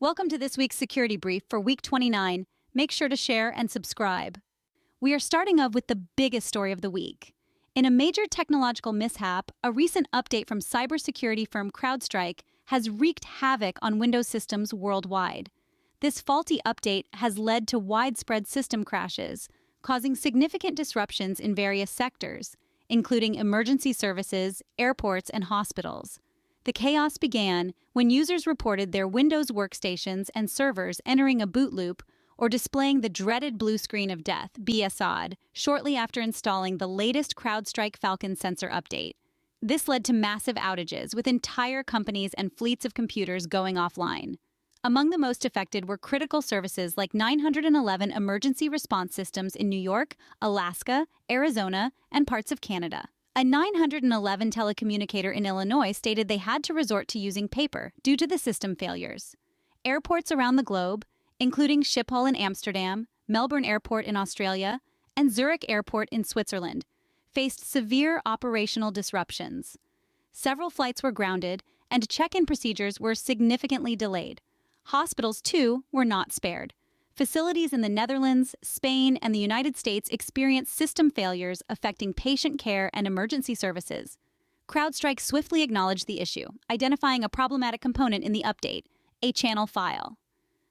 Welcome to this week's security brief for week 29. Make sure to share and subscribe. We are starting off with the biggest story of the week. In a major technological mishap, a recent update from cybersecurity firm CrowdStrike has wreaked havoc on Windows systems worldwide. This faulty update has led to widespread system crashes, causing significant disruptions in various sectors, including emergency services, airports, and hospitals. The chaos began when users reported their Windows workstations and servers entering a boot loop or displaying the dreaded blue screen of death, BSOD, shortly after installing the latest CrowdStrike Falcon sensor update. This led to massive outages, with entire companies and fleets of computers going offline. Among the most affected were critical services like 911 emergency response systems in New York, Alaska, Arizona, and parts of Canada. A 911 telecommunicator in Illinois stated they had to resort to using paper due to the system failures. Airports around the globe, including Schiphol in Amsterdam, Melbourne Airport in Australia, and Zurich Airport in Switzerland, faced severe operational disruptions. Several flights were grounded, and check-in procedures were significantly delayed. Hospitals, too, were not spared. Facilities in the Netherlands, Spain, and the United States experienced system failures affecting patient care and emergency services. CrowdStrike swiftly acknowledged the issue, identifying a problematic component in the update, a channel file.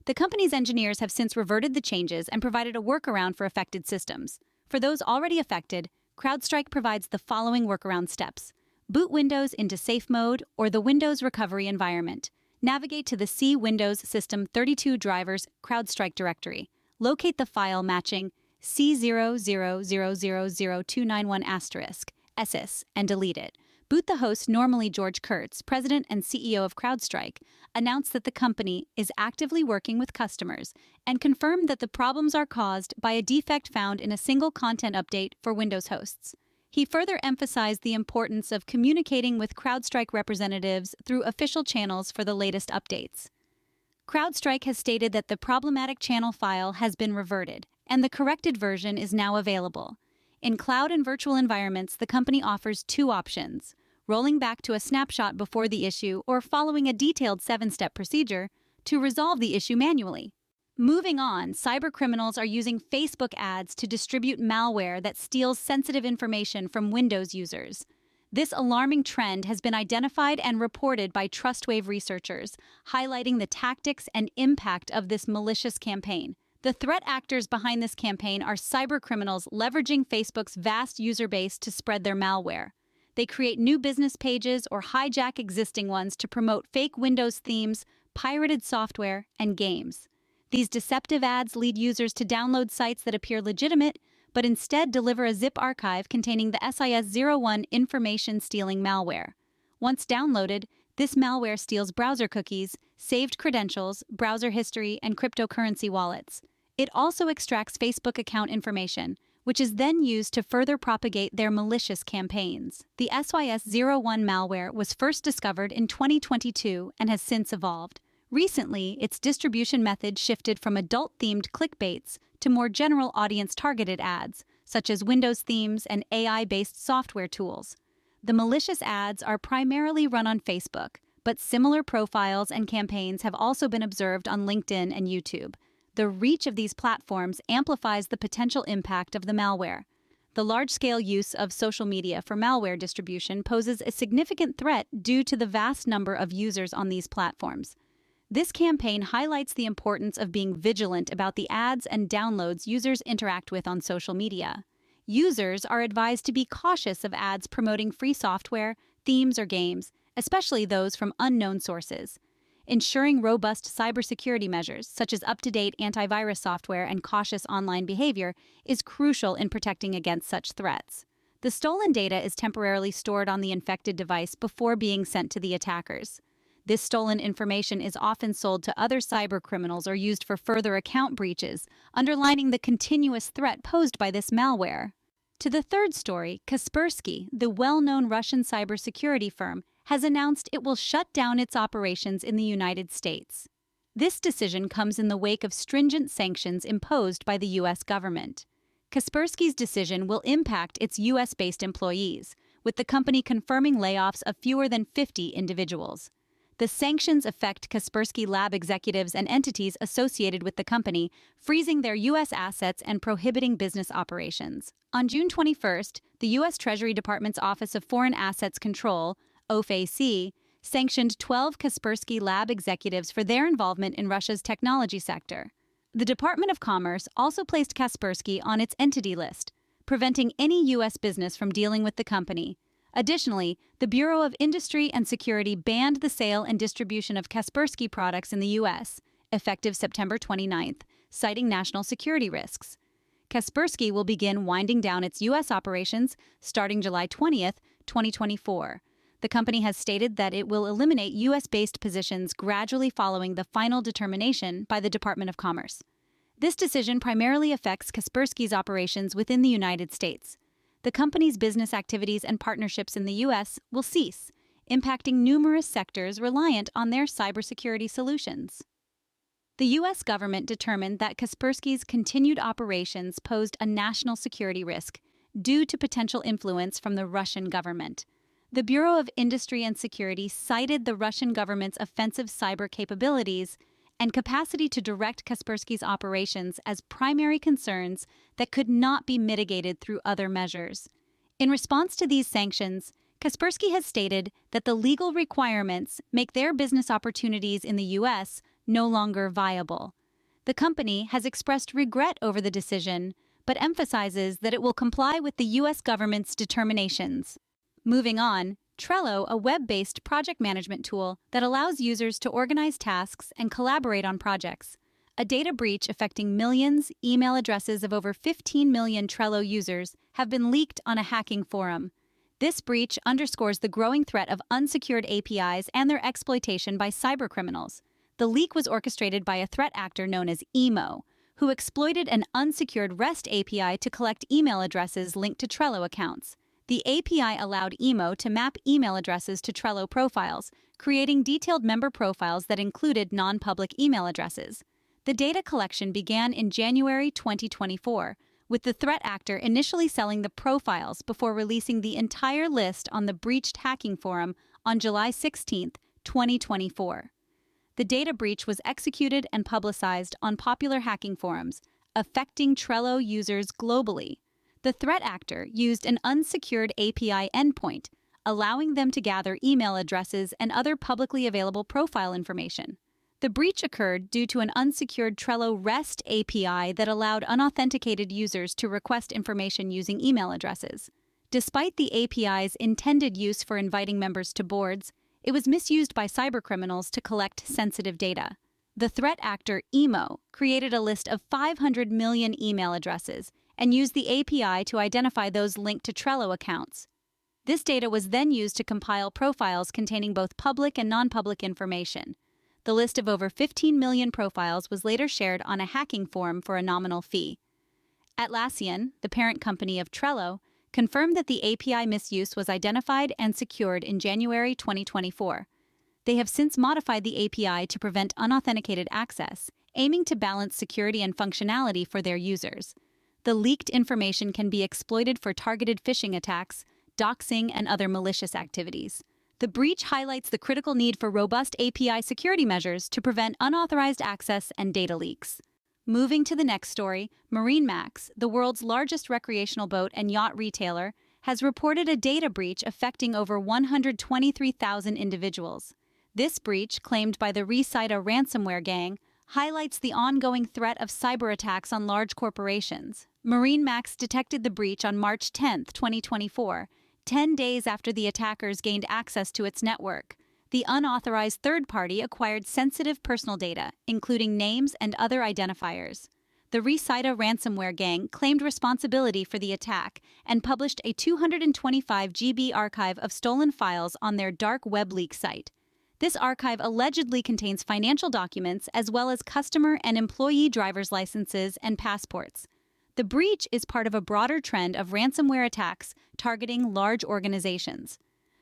The company's engineers have since reverted the changes and provided a workaround for affected systems. For those already affected, CrowdStrike provides the following workaround steps. Boot Windows into safe mode or the Windows recovery environment. Navigate to the C Windows System 32 Drivers CrowdStrike directory. Locate the file matching C0000291*, SS, and delete it. Boot the host, normally George Kurtz, president and CEO of CrowdStrike, announced that the company is actively working with customers and confirmed that the problems are caused by a defect found in a single content update for Windows hosts. He further emphasized the importance of communicating with CrowdStrike representatives through official channels for the latest updates. CrowdStrike has stated that the problematic channel file has been reverted, and the corrected version is now available. In cloud and virtual environments, the company offers two options: rolling back to a snapshot before the issue or following a detailed 7-step procedure to resolve the issue manually. Moving on, cybercriminals are using Facebook ads to distribute malware that steals sensitive information from Windows users. This alarming trend has been identified and reported by TrustWave researchers, highlighting the tactics and impact of this malicious campaign. The threat actors behind this campaign are cybercriminals leveraging Facebook's vast user base to spread their malware. They create new business pages or hijack existing ones to promote fake Windows themes, pirated software, and games. These deceptive ads lead users to download sites that appear legitimate, but instead deliver a zip archive containing the SIS-01 information-stealing malware. Once downloaded, this malware steals browser cookies, saved credentials, browser history, and cryptocurrency wallets. It also extracts Facebook account information, which is then used to further propagate their malicious campaigns. The SIS-01 malware was first discovered in 2022 and has since evolved. Recently, its distribution method shifted from adult-themed clickbaits to more general audience-targeted ads, such as Windows themes and AI-based software tools. The malicious ads are primarily run on Facebook, but similar profiles and campaigns have also been observed on LinkedIn and YouTube. The reach of these platforms amplifies the potential impact of the malware. The large-scale use of social media for malware distribution poses a significant threat due to the vast number of users on these platforms. This campaign highlights the importance of being vigilant about the ads and downloads users interact with on social media. Users are advised to be cautious of ads promoting free software, themes, or games, especially those from unknown sources. Ensuring robust cybersecurity measures, such as up-to-date antivirus software and cautious online behavior, is crucial in protecting against such threats. The stolen data is temporarily stored on the infected device before being sent to the attackers. This stolen information is often sold to other cybercriminals or used for further account breaches, underlining the continuous threat posed by this malware. To the third story, Kaspersky, the well-known Russian cybersecurity firm, has announced it will shut down its operations in the United States. This decision comes in the wake of stringent sanctions imposed by the U.S. government. Kaspersky's decision will impact its U.S.-based employees, with the company confirming layoffs of fewer than 50 individuals. The sanctions affect Kaspersky Lab executives and entities associated with the company, freezing their U.S. assets and prohibiting business operations. On June 21st, the U.S. Treasury Department's Office of Foreign Assets Control, OFAC, sanctioned 12 Kaspersky Lab executives for their involvement in Russia's technology sector. The Department of Commerce also placed Kaspersky on its entity list, preventing any U.S. business from dealing with the company. Additionally, the Bureau of Industry and Security banned the sale and distribution of Kaspersky products in the U.S., effective September 29th, citing national security risks. Kaspersky will begin winding down its U.S. operations starting July 20th, 2024. The company has stated that it will eliminate U.S.-based positions gradually following the final determination by the Department of Commerce. This decision primarily affects Kaspersky's operations within the United States. The company's business activities and partnerships in the U.S. will cease, impacting numerous sectors reliant on their cybersecurity solutions. The U.S. government determined that Kaspersky's continued operations posed a national security risk due to potential influence from the Russian government. The Bureau of Industry and Security cited the Russian government's offensive cyber capabilities and capacity to direct Kaspersky's operations as primary concerns that could not be mitigated through other measures. In response to these sanctions, Kaspersky has stated that the legal requirements make their business opportunities in the U.S. no longer viable. The company has expressed regret over the decision, but emphasizes that it will comply with the U.S. government's determinations. Moving on, Trello, a web-based project management tool that allows users to organize tasks and collaborate on projects. A data breach affecting millions email addresses of over 15 million Trello users have been leaked on a hacking forum. This breach underscores the growing threat of unsecured APIs and their exploitation by cybercriminals. The leak was orchestrated by a threat actor known as Emo, who exploited an unsecured REST API to collect email addresses linked to Trello accounts. The API allowed Emo to map email addresses to Trello profiles, creating detailed member profiles that included non-public email addresses. The data collection began in January 2024, with the threat actor initially selling the profiles before releasing the entire list on the breached hacking forum on July 16, 2024. The data breach was executed and publicized on popular hacking forums, affecting Trello users globally. The threat actor used an unsecured API endpoint, allowing them to gather email addresses and other publicly available profile information. The breach occurred due to an unsecured Trello REST API that allowed unauthenticated users to request information using email addresses. Despite the API's intended use for inviting members to boards, it was misused by cybercriminals to collect sensitive data. The threat actor Emo created a list of 500 million email addresses and used the API to identify those linked to Trello accounts. This data was then used to compile profiles containing both public and non-public information. The list of over 15 million profiles was later shared on a hacking forum for a nominal fee. Atlassian, the parent company of Trello, confirmed that the API misuse was identified and secured in January 2024. They have since modified the API to prevent unauthenticated access, aiming to balance security and functionality for their users. The leaked information can be exploited for targeted phishing attacks, doxing, and other malicious activities. The breach highlights the critical need for robust API security measures to prevent unauthorized access and data leaks. Moving to the next story, MarineMax, the world's largest recreational boat and yacht retailer, has reported a data breach affecting over 123,000 individuals. This breach, claimed by the Recida ransomware gang, highlights the ongoing threat of cyber attacks on large corporations. MarineMax detected the breach on March 10, 2024, 10 days after the attackers gained access to its network. The unauthorized third party acquired sensitive personal data, including names and other identifiers. The Recida ransomware gang claimed responsibility for the attack and published a 225 GB archive of stolen files on their dark web leak site. This archive allegedly contains financial documents as well as customer and employee driver's licenses and passports. The breach is part of a broader trend of ransomware attacks targeting large organizations.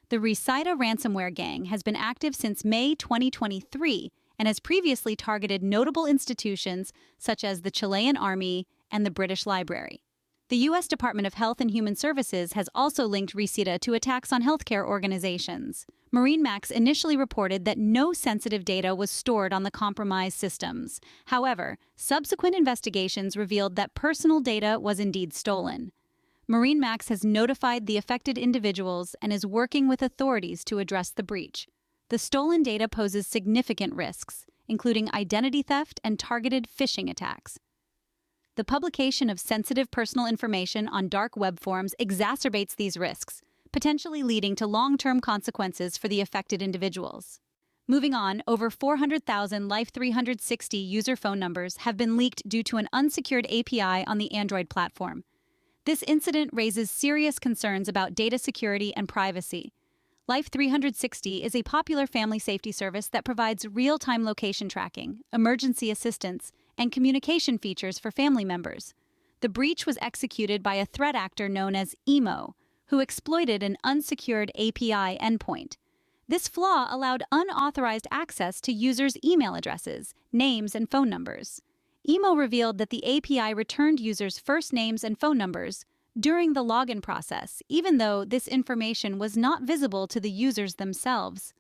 The Recida ransomware gang has been active since May 2023 and has previously targeted notable institutions such as the Chilean Army and the British Library. The U.S. Department of Health and Human Services has also linked Recida to attacks on healthcare organizations. MarineMax initially reported that no sensitive data was stored on the compromised systems. However, subsequent investigations revealed that personal data was indeed stolen. MarineMax has notified the affected individuals and is working with authorities to address the breach. The stolen data poses significant risks, including identity theft and targeted phishing attacks. The publication of sensitive personal information on dark web forums exacerbates these risks, potentially leading to long-term consequences for the affected individuals. Moving on, over 400,000 Life360 user phone numbers have been leaked due to an unsecured API on the Android platform. This incident raises serious concerns about data security and privacy. Life360 is a popular family safety service that provides real-time location tracking, emergency assistance, and communication features for family members. The breach was executed by a threat actor known as EMO, who exploited an unsecured API endpoint. This flaw allowed unauthorized access to users' email addresses, names, and phone numbers. EMO revealed that the API returned users' first names and phone numbers during the login process, even though this information was not visible to the users themselves.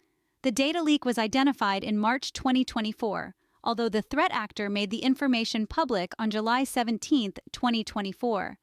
The data leak was identified in March 2024, although the threat actor made the information public on July 17, 2024.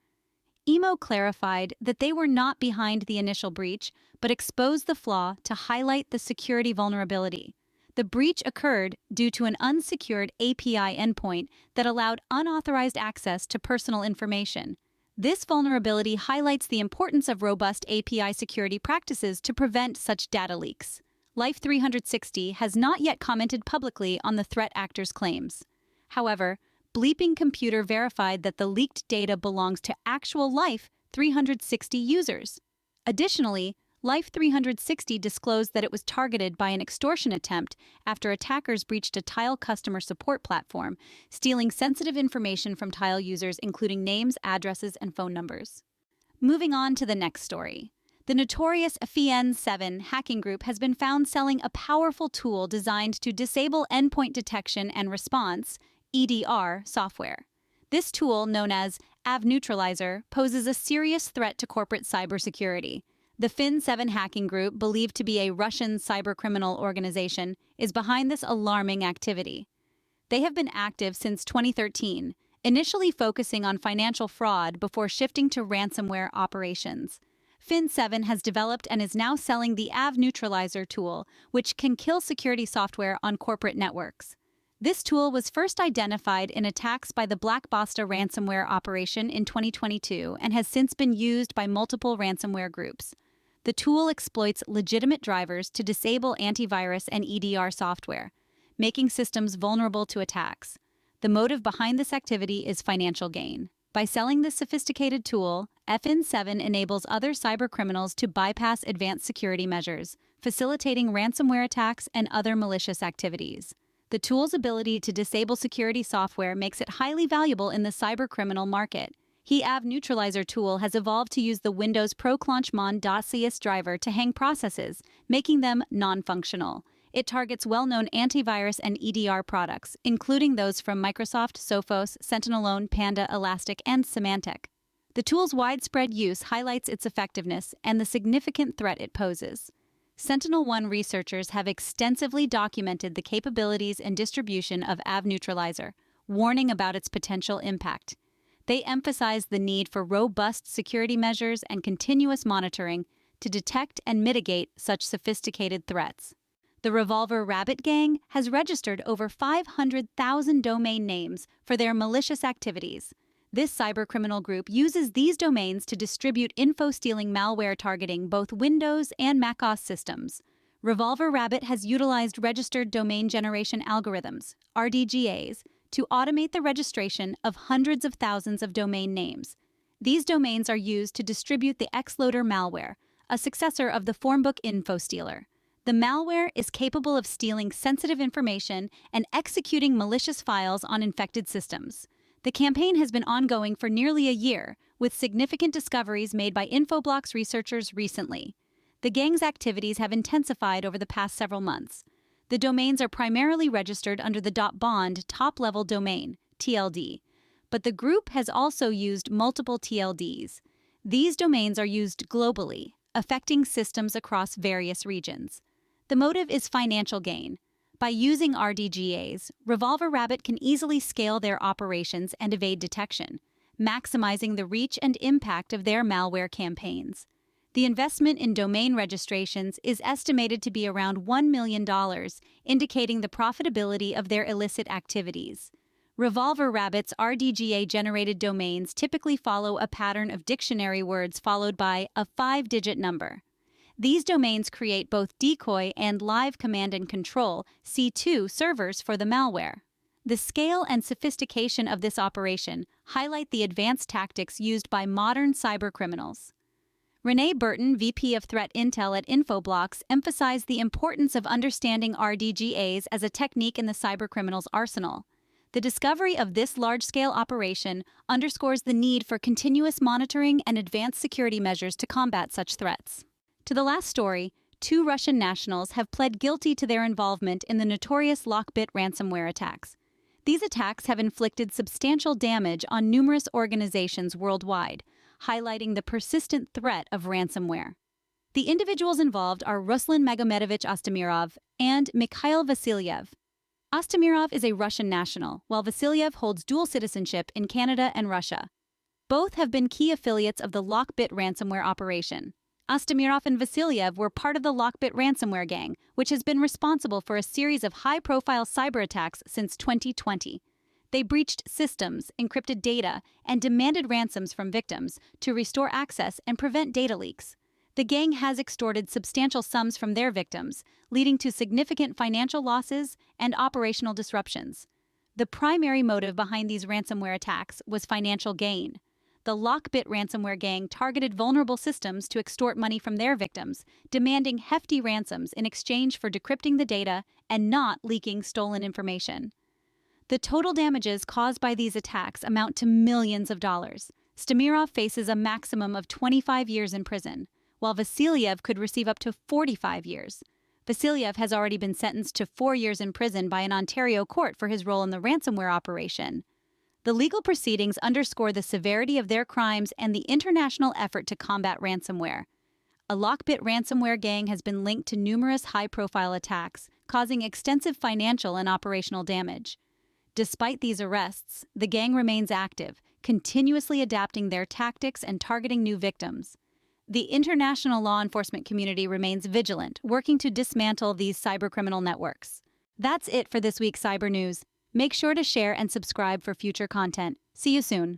EMO clarified that they were not behind the initial breach, but exposed the flaw to highlight the security vulnerability. The breach occurred due to an unsecured API endpoint that allowed unauthorized access to personal information. This vulnerability highlights the importance of robust API security practices to prevent such data leaks. Life360 has not yet commented publicly on the threat actor's claims. However, Bleeping Computer verified that the leaked data belongs to actual Life360 users. Additionally, Life360 disclosed that it was targeted by an extortion attempt after attackers breached a Tile customer support platform, stealing sensitive information from Tile users including names, addresses, and phone numbers. Moving on to the next story. The Notorious FIN7 hacking group has been found selling a powerful tool designed to disable endpoint detection and response (EDR) software. This tool, known as AV Neutralizer, poses a serious threat to corporate cybersecurity. The FIN7 hacking group, believed to be a Russian cybercriminal organization, is behind this alarming activity. They have been active since 2013, initially focusing on financial fraud before shifting to ransomware operations. FIN7 has developed and is now selling the AV Neutralizer tool, which can kill security software on corporate networks. This tool was first identified in attacks by the Black Basta ransomware operation in 2022 and has since been used by multiple ransomware groups. The tool exploits legitimate drivers to disable antivirus and EDR software, making systems vulnerable to attacks. The motive behind this activity is financial gain. By selling this sophisticated tool, FIN7 enables other cybercriminals to bypass advanced security measures, facilitating ransomware attacks and other malicious activities. The tool's ability to disable security software makes it highly valuable in the cybercriminal market. The AV Neutralizer tool has evolved to use the Windows proclaunchmon.cs driver to hang processes, making them non-functional. It targets well-known antivirus and EDR products, including those from Microsoft, Sophos, Sentinelone, Panda, Elastic, and Symantec. The tool's widespread use highlights its effectiveness and the significant threat it poses. SentinelOne researchers have extensively documented the capabilities and distribution of AV Neutralizer, warning about its potential impact. They emphasize the need for robust security measures and continuous monitoring to detect and mitigate such sophisticated threats. The Revolver Rabbit gang has registered over 500,000 domain names for their malicious activities. This cybercriminal group uses these domains to distribute info-stealing malware targeting both Windows and macOS systems. Revolver Rabbit has utilized registered domain generation algorithms, RDGAs, to automate the registration of hundreds of thousands of domain names. These domains are used to distribute the Xloader malware, a successor of the Formbook info stealer. The malware is capable of stealing sensitive information and executing malicious files on infected systems. The campaign has been ongoing for nearly a year, with significant discoveries made by Infoblox researchers recently. The gang's activities have intensified over the past several months. The domains are primarily registered under the .bond top-level domain, TLD, but the group has also used multiple TLDs. These domains are used globally, affecting systems across various regions. The motive is financial gain. By using RDGAs, Revolver Rabbit can easily scale their operations and evade detection, maximizing the reach and impact of their malware campaigns. The investment in domain registrations is estimated to be around $1 million, indicating the profitability of their illicit activities. Revolver Rabbit's RDGA-generated domains typically follow a pattern of dictionary words followed by a 5-digit number. These domains create both decoy and live command and control (C2) servers for the malware. The scale and sophistication of this operation highlight the advanced tactics used by modern cybercriminals. Renee Burton, VP of Threat Intel at Infoblox, emphasized the importance of understanding RDGAs as a technique in the cybercriminals' arsenal. The discovery of this large-scale operation underscores the need for continuous monitoring and advanced security measures to combat such threats. To the last story, 2 Russian nationals have pled guilty to their involvement in the notorious LockBit ransomware attacks. These attacks have inflicted substantial damage on numerous organizations worldwide, highlighting the persistent threat of ransomware. The individuals involved are Ruslan Magomedovich Ostamirov and Mikhail Vasilyev. Ostamirov is a Russian national, while Vasilyev holds dual citizenship in Canada and Russia. Both have been key affiliates of the LockBit ransomware operation. Ostamirov and Vasilyev were part of the LockBit ransomware gang, which has been responsible for a series of high-profile cyber attacks since 2020. They breached systems, encrypted data, and demanded ransoms from victims to restore access and prevent data leaks. The gang has extorted substantial sums from their victims, leading to significant financial losses and operational disruptions. The primary motive behind these ransomware attacks was financial gain. The LockBit ransomware gang targeted vulnerable systems to extort money from their victims, demanding hefty ransoms in exchange for decrypting the data and not leaking stolen information. The total damages caused by these attacks amount to millions of dollars. Stamirov faces a maximum of 25 years in prison, while Vasilyev could receive up to 45 years. Vasilyev has already been sentenced to 4 years in prison by an Ontario court for his role in the ransomware operation. The legal proceedings underscore the severity of their crimes and the international effort to combat ransomware. A LockBit ransomware gang has been linked to numerous high-profile attacks, causing extensive financial and operational damage. Despite these arrests, the gang remains active, continuously adapting their tactics and targeting new victims. The international law enforcement community remains vigilant, working to dismantle these cybercriminal networks. That's it for this week's Cyber News. Make sure to share and subscribe for future content. See you soon.